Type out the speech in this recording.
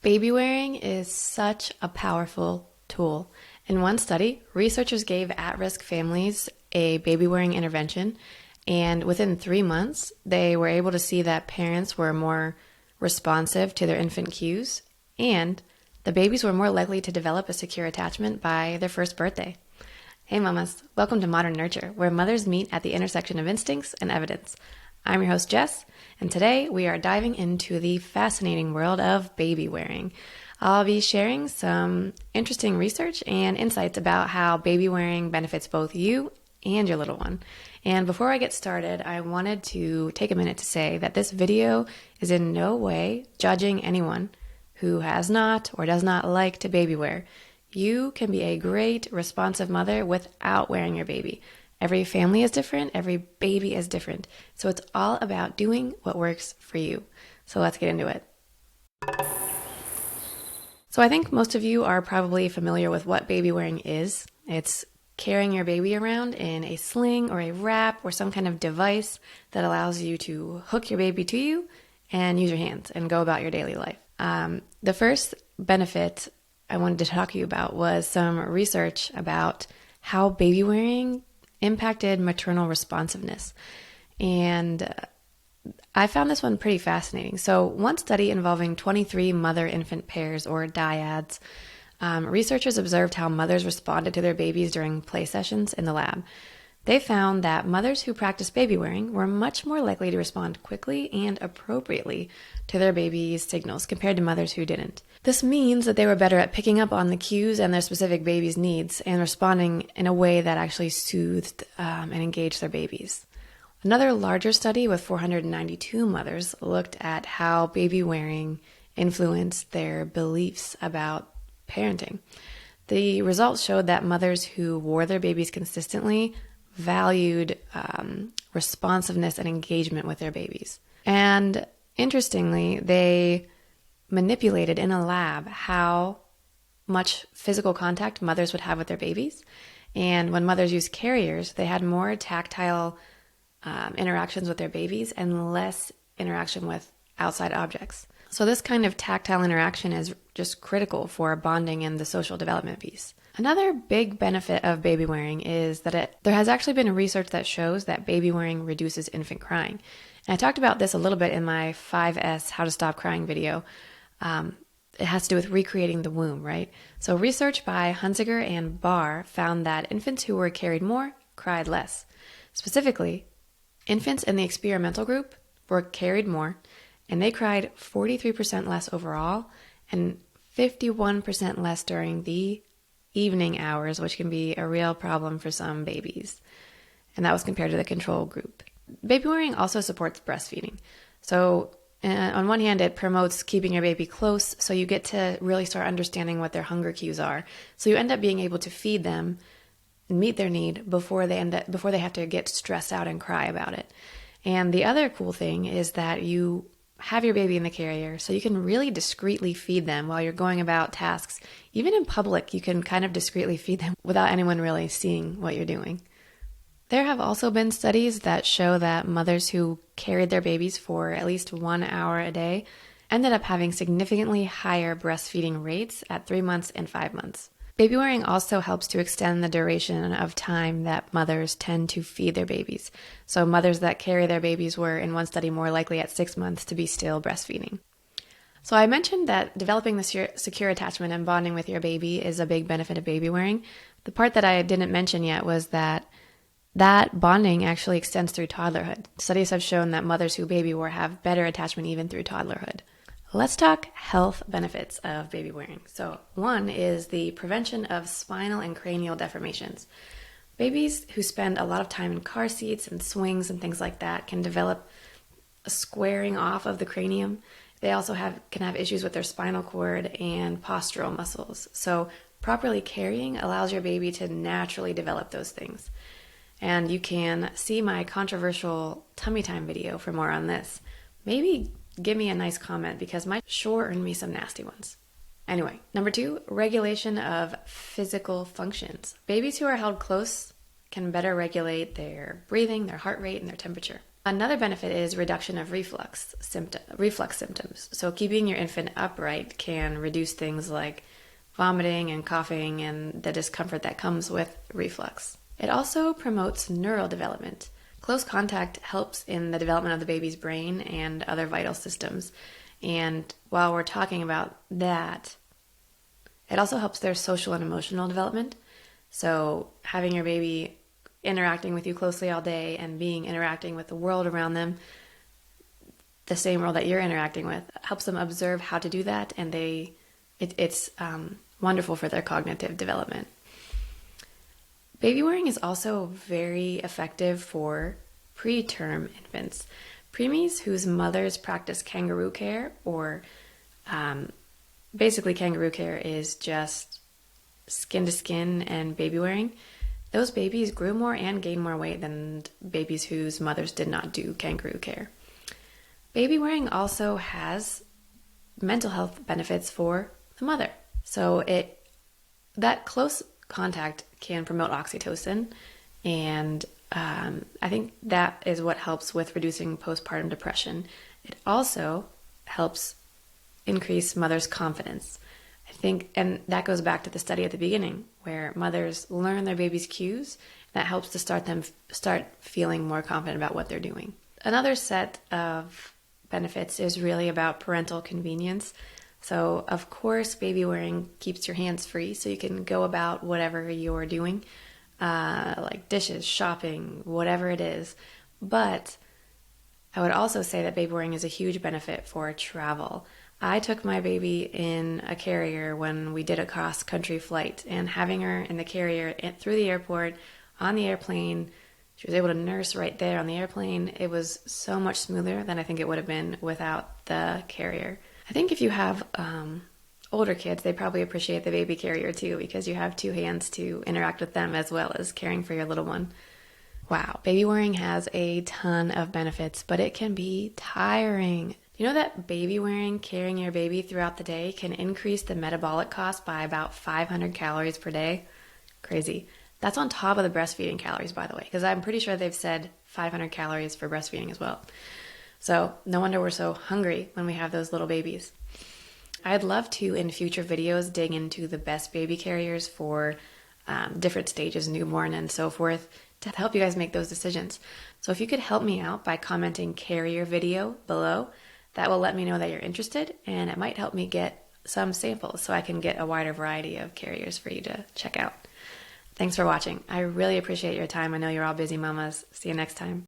Baby-wearing is such a powerful tool. In one study, researchers gave at-risk families a baby-wearing intervention, and within 3 months, they were able to see that parents were more responsive to their infant cues, and the babies were more likely to develop a secure attachment by their first birthday. Hey mamas, welcome to Modern Nurture, where mothers meet at the intersection of instincts and evidence. I'm your host, Jess, and today we are diving into the fascinating world of baby wearing. I'll be sharing some interesting research and insights about how baby wearing benefits both you and your little one. And before I get started, I wanted to take a minute to say that this video is in no way judging anyone who has not or does not like to baby wear. You can be a great, responsive mother without wearing your baby. Every family is different, every baby is different. So it's all about doing what works for you. So let's get into it. So I think most of you are probably familiar with what baby wearing is. It's carrying your baby around in a sling or a wrap or some kind of device that allows you to hook your baby to you and use your hands and go about your daily life. The first benefit I wanted to talk to you about was some research about how baby wearing impacted maternal responsiveness. And I found this one pretty fascinating. So one study involving 23 mother-infant pairs or dyads, researchers observed how mothers responded to their babies during play sessions in the lab. They found that mothers who practiced baby wearing were much more likely to respond quickly and appropriately to their baby's signals compared to mothers who didn't. This means that they were better at picking up on the cues and their specific baby's needs and responding in a way that actually soothed and engaged their babies. Another larger study with 492 mothers looked at how baby wearing influenced their beliefs about parenting. The results showed that mothers who wore their babies consistently valued responsiveness and engagement with their babies. And interestingly, they manipulated in a lab how much physical contact mothers would have with their babies. And when mothers used carriers, they had more tactile interactions with their babies and less interaction with outside objects. So this kind of tactile interaction is just critical for bonding and the social development piece. Another big benefit of baby wearing is that there has actually been research that shows that baby wearing reduces infant crying. And I talked about this a little bit in my 5S How to Stop Crying video. It has to do with recreating the womb, right? So research by Hunziker and Barr found that infants who were carried more cried less. Specifically, infants in the experimental group were carried more, and they cried 43% less overall and 51% less during the evening hours, which can be a real problem for some babies. And that was compared to the control group. Baby wearing also supports breastfeeding. So on one hand, it promotes keeping your baby close, so you get to really start understanding what their hunger cues are. So you end up being able to feed them and meet their need before they have to get stressed out and cry about it. And the other cool thing is that you have your baby in the carrier, so you can really discreetly feed them while you're going about tasks. Even in public, you can kind of discreetly feed them without anyone really seeing what you're doing. There have also been studies that show that mothers who carried their babies for at least 1 hour a day ended up having significantly higher breastfeeding rates at 3 months and 5 months. Baby wearing also helps to extend the duration of time that mothers tend to feed their babies. So mothers that carry their babies were, in one study, more likely at 6 months to be still breastfeeding. So I mentioned that developing the secure attachment and bonding with your baby is a big benefit of baby wearing. The part that I didn't mention yet was that bonding actually extends through toddlerhood. Studies have shown that mothers who baby wear have better attachment even through toddlerhood. Let's talk health benefits of baby wearing. So one is the prevention of spinal and cranial deformations. Babies who spend a lot of time in car seats and swings and things like that can develop a squaring off of the cranium. They also can have issues with their spinal cord and postural muscles. So properly carrying allows your baby to naturally develop those things. And you can see my controversial tummy time video for more on this. Maybe give me a nice comment because my sure earned me some nasty ones. Anyway, number 2, regulation of physical functions. Babies who are held close can better regulate their breathing, their heart rate, and their temperature. Another benefit is reduction of reflux symptoms. So keeping your infant upright can reduce things like vomiting and coughing and the discomfort that comes with reflux. It also promotes neural development. Close contact helps in the development of the baby's brain and other vital systems. And while we're talking about that, it also helps their social and emotional development. So having your baby interacting with you closely all day and interacting with the world around them, the same world that you're interacting with, helps them observe how to do that, and it's wonderful for their cognitive development. Baby wearing is also very effective for preterm infants. Preemies whose mothers practice kangaroo care, or basically kangaroo care is just skin to skin and baby wearing. Those babies grew more and gained more weight than babies whose mothers did not do kangaroo care. Baby wearing also has mental health benefits for the mother. So that close contact can promote oxytocin, and I think that is what helps with reducing postpartum depression. It also helps increase mothers' confidence. I think, and that goes back to the study at the beginning, where mothers learn their baby's cues. That helps to start feeling more confident about what they're doing. Another set of benefits is really about parental convenience. So, of course, baby wearing keeps your hands free, so you can go about whatever you're doing, like dishes, shopping, whatever it is. But I would also say that baby wearing is a huge benefit for travel. I took my baby in a carrier when we did a cross-country flight, and having her in the carrier through the airport, on the airplane, she was able to nurse right there on the airplane. It was so much smoother than I think it would have been without the carrier. I think if you have older kids, they probably appreciate the baby carrier too, because you have two hands to interact with them as well as caring for your little one. Wow, baby wearing has a ton of benefits, but it can be tiring. You know that baby wearing, carrying your baby throughout the day, can increase the metabolic cost by about 500 calories per day? Crazy. That's on top of the breastfeeding calories, by the way, because I'm pretty sure they've said 500 calories for breastfeeding as well. So no wonder we're so hungry when we have those little babies. I'd love to, in future videos, dig into the best baby carriers for different stages, newborn and so forth, to help you guys make those decisions. So if you could help me out by commenting carrier video below, that will let me know that you're interested, and it might help me get some samples so I can get a wider variety of carriers for you to check out. Thanks for watching. I really appreciate your time. I know you're all busy mamas. See you next time.